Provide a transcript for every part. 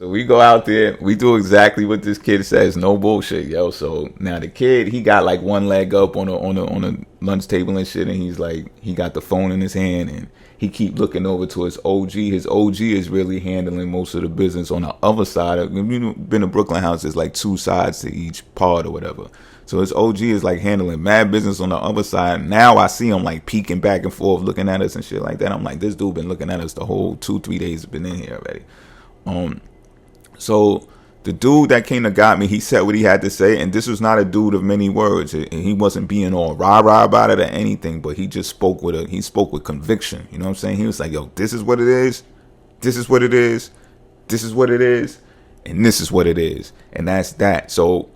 So we go out there, we do exactly what this kid says, no bullshit, yo. So now the kid, he got like one leg up on a lunch table and shit, and he's like, he got the phone in his hand, and he keep looking over to his OG. His OG is really handling most of the business on the other side. Been to Brooklyn House, there's like two sides to each part or whatever. So his OG is like handling mad business on the other side. Now I see him like peeking back and forth, looking at us and shit like that. I'm like, this dude been looking at us the whole 2-3 days been in here already. So the dude that came to got me, he said what he had to say, and this was not a dude of many words. And he wasn't being all rah-rah about it or anything, but he just spoke with conviction. You know what I'm saying? He was like, yo, this is what it is, this is what it is, this is what it is, and this is what it is. And that's that. So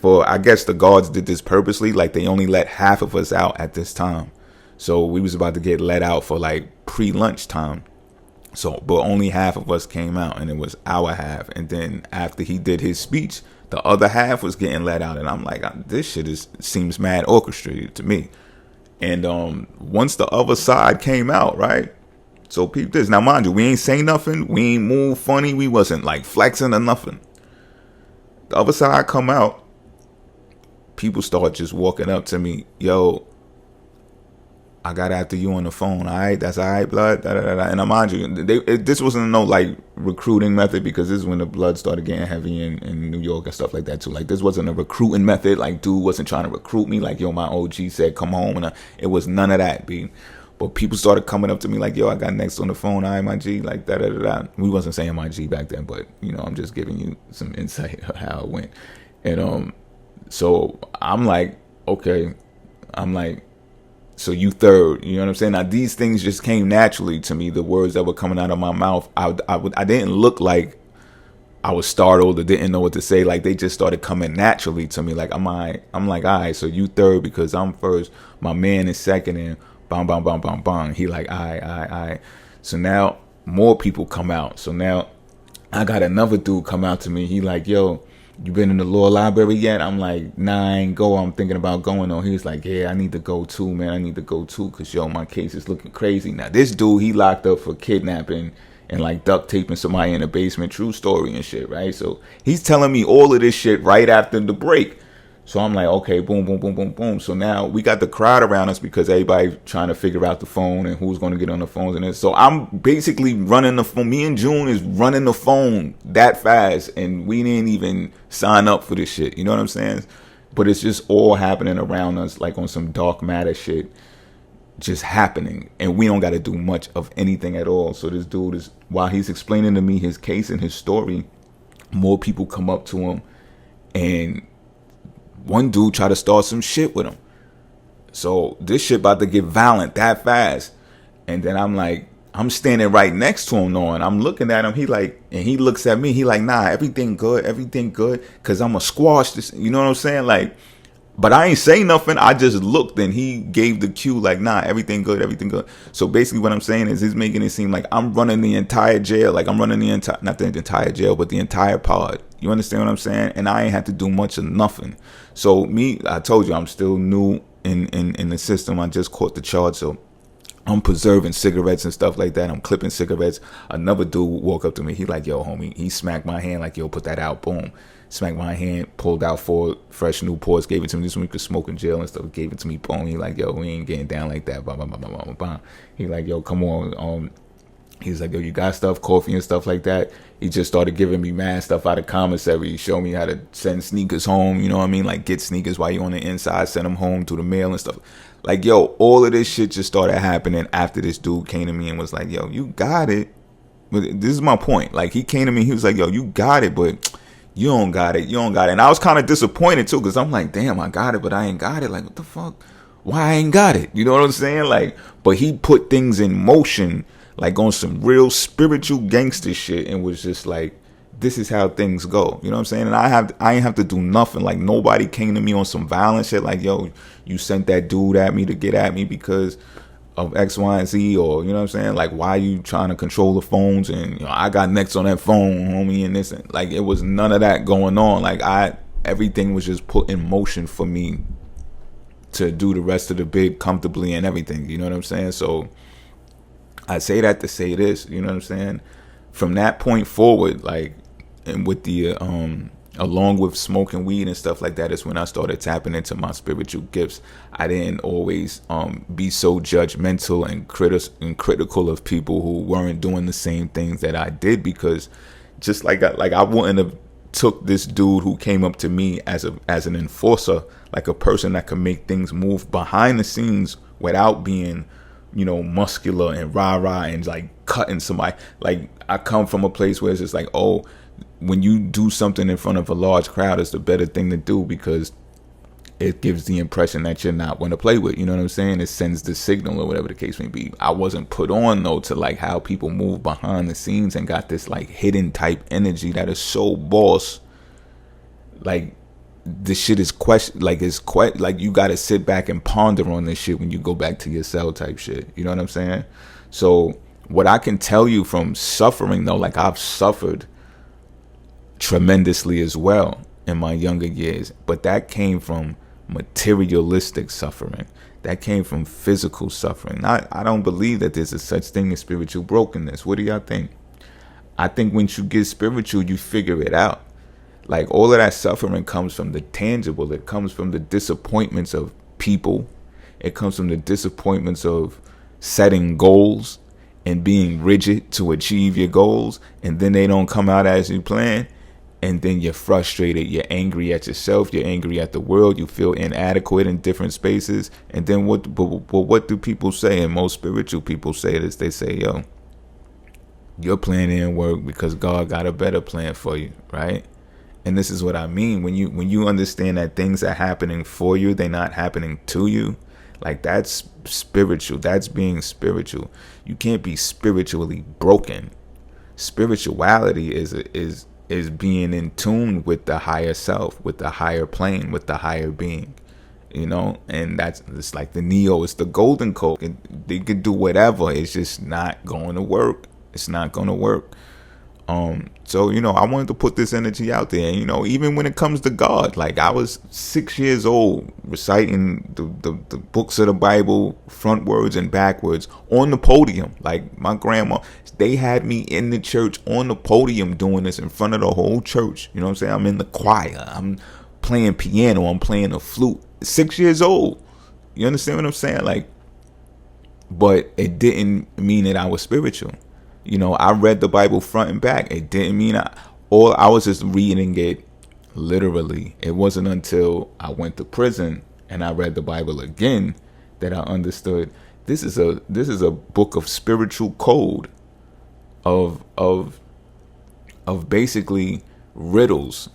I guess the guards did this purposely, like they only let half of us out at this time. So we was about to get let out for like pre-lunch time. So, but only half of us came out, and it was our half. And then after he did his speech, the other half was getting let out. And I'm like, this shit seems mad orchestrated to me. And once the other side came out, right? So peep this. Now, mind you, we ain't say nothing. We ain't move funny. We wasn't like flexing or nothing. The other side come out. People start just walking up to me. Yo, I got after you on the phone. All right, that's all right, blood. Da, da, da, da. And mind you, this wasn't no like recruiting method, because this is when the blood started getting heavy in New York and stuff like that too. Like this wasn't a recruiting method. Like dude wasn't trying to recruit me. Like yo, my OG said come home, and it was none of that, B. But people started coming up to me like, yo, I got next on the phone. All right, my G, like da da da da. We wasn't saying my G back then, but you know, I'm just giving you some insight of how it went. And so I'm like, okay, I'm like, so you third, you know what I'm saying? Now these things just came naturally to me. The words that were coming out of my mouth, I didn't look like I was startled or didn't know what to say. Like they just started coming naturally to me. Like I'm like, all right, so you third because I'm first. My man is second, and bang, bang, bang, bang, bang. He like, all right. So now more people come out. So now I got another dude come out to me. He like, yo, you been in the law library yet? I'm like, nah, I ain't go. I'm thinking about going on. He was like, yeah, I need to go too, man. I need to go too, because, yo, my case is looking crazy. Now, this dude, he locked up for kidnapping and, like, duct taping somebody in the basement. True story and shit, right? So he's telling me all of this shit right after the break. So I'm like, okay, boom, boom, boom, boom, boom. So now we got the crowd around us because everybody trying to figure out the phone and who's going to get on the phones and this. So I'm basically running the phone. Me and June is running the phone that fast, and we didn't even sign up for this shit. You know what I'm saying? But it's just all happening around us, like on some dark matter shit, just happening. And we don't got to do much of anything at all. So this dude is, while he's explaining to me his case and his story, more people come up to him, and one dude tried to start some shit with him. So this shit about to get violent that fast. And then I'm like, I'm standing right next to him though, and I'm looking at him. He like, and he looks at me. He like, nah, everything good. Cause I'm gonna squash this. You know what I'm saying? Like, but I ain't say nothing. I just looked, and he gave the cue like, nah, everything good. So basically what I'm saying is he's making it seem like I'm running the entire jail. Like I'm running the entire, not the entire jail, but the entire pod. You understand what I'm saying? And I ain't had to do much of nothing. So me, I told you, I'm still new in the system. I just caught the charge. So I'm preserving cigarettes and stuff like that. I'm clipping cigarettes. Another dude walked up to me. He like, yo, homie. He smacked my hand like, yo, put that out. Boom. Smacked my hand, pulled out 4 fresh Newports, gave it to me. This one we could smoke in jail and stuff. Gave it to me. Boom. He like, yo, we ain't getting down like that. Blah, blah, blah, blah, blah, blah. He like, yo, come on. He's like, yo, you got stuff, coffee and stuff like that. He just started giving me mad stuff out of commissary. He showed me how to send sneakers home. You know what I mean? Like get sneakers while you on the inside, send them home through the mail and stuff. Like, yo, all of this shit just started happening after this dude came to me and was like, yo, you got it. But this is my point. Like he came to me, he was like, yo, you got it, but you don't got it. And I was kind of disappointed too, because I'm like, damn, I got it, but I ain't got it. Like, what the fuck? Why I ain't got it? You know what I'm saying? Like, but he put things in motion, like on some real spiritual gangster shit, and was just like, this is how things go. You know what I'm saying? And I ain't have to do nothing. Like nobody came to me on some violent shit like, yo, you sent that dude at me to get at me because of X, Y, and Z, or you know what I'm saying? Like, why you trying to control the phones? And you know, I got next on that phone, homie, and this, and like it was none of that going on. Like everything was just put in motion for me to do the rest of the bid comfortably and everything. You know what I'm saying? So I say that to say this, you know what I'm saying? From that point forward, like and with the along with smoking weed and stuff like that is when I started tapping into my spiritual gifts. I didn't always be so judgmental and critical of people who weren't doing the same things that I did, because just like I wouldn't have took this dude who came up to me as an enforcer, like a person that could make things move behind the scenes without being, muscular and rah and like cutting somebody. Like, I come from a place where it's just like, oh, when you do something in front of a large crowd, it's the better thing to do, because it gives the impression that you're not one to play with. You know what I'm saying? It sends the signal or whatever the case may be. I wasn't put on though to like how people move behind the scenes and got this like hidden type energy that is so boss. Like, this shit is like you got to sit back and ponder on this shit when you go back to your cell type shit. You know what I'm saying? So what I can tell you from suffering though, like I've suffered tremendously as well in my younger years, but that came from materialistic suffering. That came from physical suffering. I don't believe that there's a such thing as spiritual brokenness. What do y'all think? I think once you get spiritual, you figure it out. Like, all of that suffering comes from the tangible. It comes from the disappointments of people. It comes from the disappointments of setting goals and being rigid to achieve your goals, and then they don't come out as you plan. And then you're frustrated, you're angry at yourself, you're angry at the world, you feel inadequate in different spaces. And then what do people say? And most spiritual people say this. They say, yo, your plan didn't work because God got a better plan for you, right? And this is what I mean. When you understand that things are happening for you, they're not happening to you. Like, that's spiritual. That's being spiritual. You can't be spiritually broken. Spirituality is being in tune with the higher self, with the higher plane, with the higher being, and it's like the Neo, it's the golden code. They can do whatever. It's just not going to work. It's not going to work. So, I wanted to put this energy out there. And, even when it comes to God, like, I was 6 years old reciting the books of the Bible frontwards and backwards on the podium. Like, my grandma, they had me in the church on the podium doing this in front of the whole church. You know what I'm saying? I'm in the choir. I'm playing piano. I'm playing the flute. 6 years old. You understand what I'm saying? Like, but it didn't mean that I was spiritual. I read the Bible front and back. It didn't mean I was just reading it literally. It wasn't until I went to prison and I read the Bible again that I understood this is a book of spiritual code, of basically riddles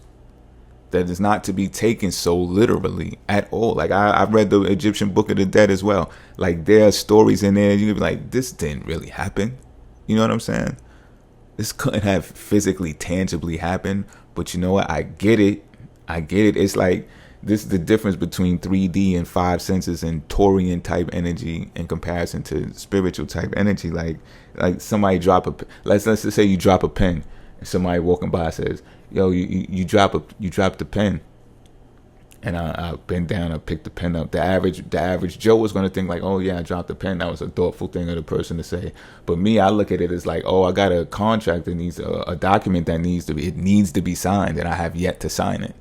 that is not to be taken so literally at all. Like, I read the Egyptian Book of the Dead as well. Like, there are stories in there you could be like, this didn't really happen. You know what I'm saying? This couldn't have physically, tangibly happened. But you know what? I get it. It's like, this is the difference between 3D and 5 senses and Taurian type energy in comparison to spiritual type energy. Like somebody let's just say you drop a pen and somebody walking by says, yo, you dropped the pen. And I bent down, I picked the pen up. The average Joe was going to think like, oh yeah, I dropped the pen. That was a thoughtful thing of the person to say. But me, I look at it as like, oh, I got a contract that needs a document that needs to be signed, and I have yet to sign it.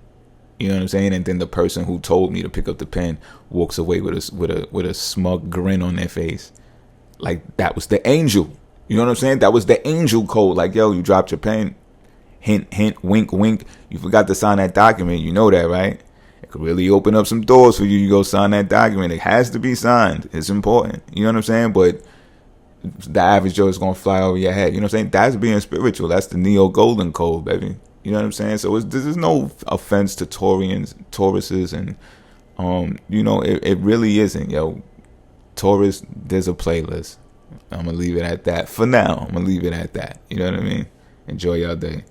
You know what I'm saying? And then the person who told me to pick up the pen walks away with a smug grin on their face, like that was the angel. You know what I'm saying? That was the angel code. Like, yo, you dropped your pen. Hint, hint, wink, wink. You forgot to sign that document. You know that, right? Could really open up some doors for you. You go sign that document. It has to be signed. It's important. You know what I'm saying? But the average Joe is going to fly over your head. You know what I'm saying? That's being spiritual. That's the Neo Golden Code, baby. You know what I'm saying? So this is no offense to Tauruses, and it really isn't. Yo, Taurus, there's a playlist. I'm gonna leave it at that for now. You know what I mean? Enjoy your day.